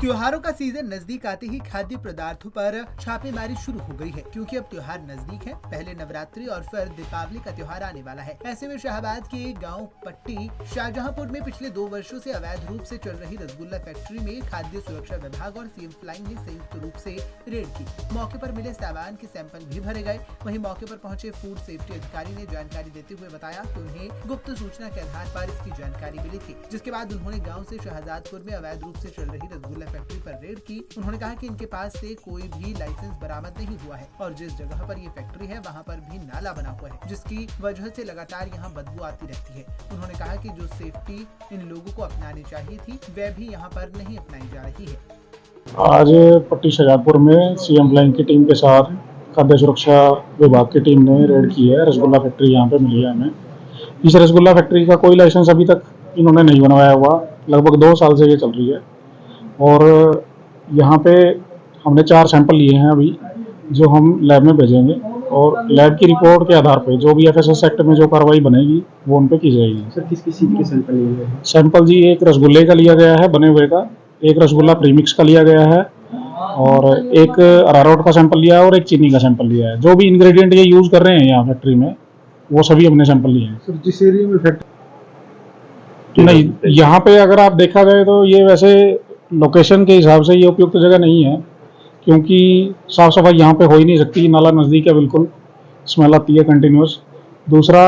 त्योहारों का सीजन नजदीक आते ही खाद्य पदार्थों पर छापेमारी शुरू हो गई है, क्योंकि अब त्योहार नजदीक है। पहले नवरात्रि और फिर दीपावली का त्योहार आने वाला है। ऐसे में शाहबाद के गांव पट्टी शाहजहांपुर में पिछले 2 वर्षों से अवैध रूप से चल रही रसगुल्ला फैक्ट्री में खाद्य सुरक्षा विभाग और सीएम फ्लाइंग ने संयुक्त रूप से रेड की। मौके पर मिले सामान के सैंपल भी भरे गए। वहीं मौके पर पहुंचे फूड सेफ्टी अधिकारी ने जानकारी देते हुए बताया कि उन्हें गुप्त सूचना के आधार पर इसकी जानकारी मिली थी, जिसके बाद उन्होंने गाँव से शाहजादपुर में अवैध रूप से चल रही रसगुल्ला फैक्ट्री पर रेड की। उन्होंने कहा कि इनके पास से कोई भी लाइसेंस बरामद नहीं हुआ है और जिस जगह पर ये फैक्ट्री है वहाँ पर भी नाला बना हुआ है, जिसकी वजह से लगातार यहाँ बदबू आती रहती है। उन्होंने कहा कि जो सेफ्टी इन लोगों को अपनानी चाहिए थी वह भी यहाँ पर नहीं अपनाई जा रही है। आज पट्टी शाहजहांपुर में सीएम फ्लाइंग की टीम के साथ खाद्य सुरक्षा विभाग की टीम ने रेड की है। रसगुल्ला फैक्ट्री यहाँ पे मिली है हमें। इस रसगुल्ला फैक्ट्री का कोई लाइसेंस अभी तक इन्होंने नहीं बनवाया हुआ, लगभग 2 साल से ये चल रही है। और यहाँ पे हमने 4 सैंपल लिए हैं अभी, जो हम लैब में भेजेंगे और लैब की रिपोर्ट के आधार पे जो भी एफएसएस एक्ट में जो कार्रवाई बनेगी वो उन पे की जाएगी। सर किस चीज़ के सैंपल लिए गए? सैंपल जी एक रसगुल्ले का लिया गया है बने हुए का, एक रसगुल्ला प्रीमिक्स का लिया गया है और एक अरारोट का सैंपल लिया है और एक चीनी का सैंपल लिया है। जो भी इंग्रेडिएंट ये यूज़ कर रहे हैं यहाँ फैक्ट्री में वो सभी हमने सैंपल लिए हैं। सर जिस एरिया में फैक्ट्री नहीं, यहाँ पे अगर आप देखा जाए तो ये वैसे लोकेशन के हिसाब से ये उपयुक्त जगह नहीं है, क्योंकि साफ सफाई यहाँ पे हो ही नहीं सकती। नाला नज़दीक है, बिल्कुल स्मेल आती है कंटिन्यूस। दूसरा,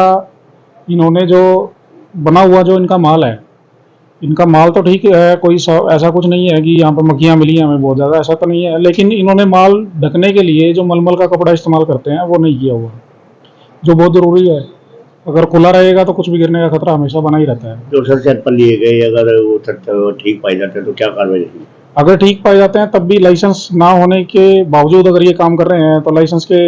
इन्होंने जो बना हुआ जो इनका माल है, इनका माल तो ठीक है, कोई ऐसा कुछ नहीं है कि यहाँ पर मक्खियाँ मिली हैं हमें बहुत ज़्यादा, ऐसा तो नहीं है। लेकिन इन्होंने माल ढकने के लिए जो मलमल का कपड़ा इस्तेमाल करते हैं वो नहीं किया हुआ, जो बहुत ज़रूरी है। अगर खुला रहेगा तो कुछ भी गिरने का खतरा हमेशा बना ही रहता है। जो सर सैंपल लिए गए, अगर वो ठीक पाए जाते हैं तो क्या कार्रवाई रहेगी? अगर ठीक पाए जाते हैं तब भी लाइसेंस ना होने के बावजूद अगर ये काम कर रहे हैं तो लाइसेंस के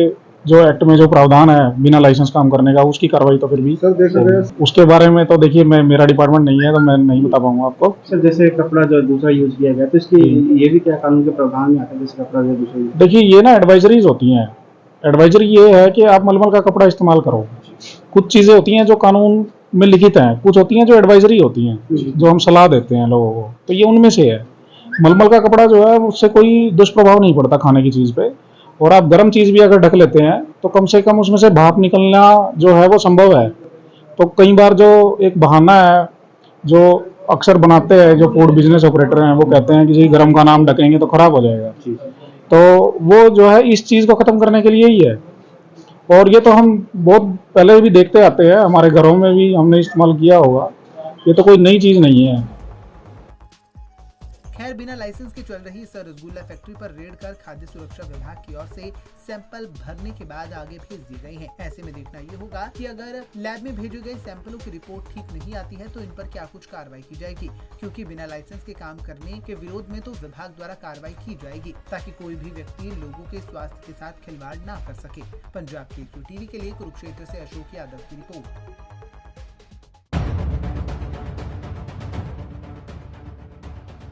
जो एक्ट में जो प्रावधान है बिना लाइसेंस काम करने का, उसकी कार्रवाई तो फिर भी सर देखा गया। उसके बारे में तो देखिए मेरा डिपार्टमेंट नहीं है तो मैं नहीं बता पाऊंगा आपको। सर जैसे कपड़ा जो दूसरा यूज किया गया तो इसकी ये भी क्या कानून के प्रावधान में आता है? जैसे कपड़ा जो दूसरा देखिए ये ना एडवाइजरीज होती हैं। एडवाइजरी ये है कि आप मलमल का कपड़ा इस्तेमाल करो। कुछ चीज़ें होती हैं जो कानून में लिखित हैं, कुछ होती हैं जो एडवाइजरी होती हैं, जो हम सलाह देते हैं लोगों को, तो ये उनमें से है। मलमल का कपड़ा जो है उससे कोई दुष्प्रभाव नहीं पड़ता खाने की चीज़ पे, और आप गर्म चीज़ भी अगर ढक लेते हैं तो कम से कम उसमें से भाप निकलना जो है वो संभव है। तो कई बार जो एक बहाना है जो अक्सर बनाते हैं जो फूड बिजनेस ऑपरेटर हैं, वो कहते हैं कि जी गर्म का नाम ढकेंगे तो खराब हो जाएगा। तो वो जो है इस चीज़ को ख़त्म करने के लिए ही है। और ये तो हम बहुत पहले भी देखते आते हैं, हमारे घरों में भी हमने इस्तेमाल किया होगा, ये तो कोई नई चीज़ नहीं है। खैर, बिना लाइसेंस के चल रही इस रसगुल्ला फैक्ट्री पर रेड कर खाद्य सुरक्षा विभाग की ओर से सैंपल भरने के बाद आगे भेज दिए गए हैं। ऐसे में देखना ये होगा कि अगर लैब में भेजे गए सैंपलों की रिपोर्ट ठीक नहीं आती है तो इन पर क्या कुछ कार्रवाई की जाएगी, क्योंकि बिना लाइसेंस के काम करने के विरोध में तो विभाग द्वारा कार्रवाई की जाएगी, ताकि कोई भी व्यक्ति लोगों के स्वास्थ्य के साथ खिलवाड़ न कर सके। पंजाब केसरी टीवी के लिए कुरुक्षेत्र से अशोक यादव की रिपोर्ट।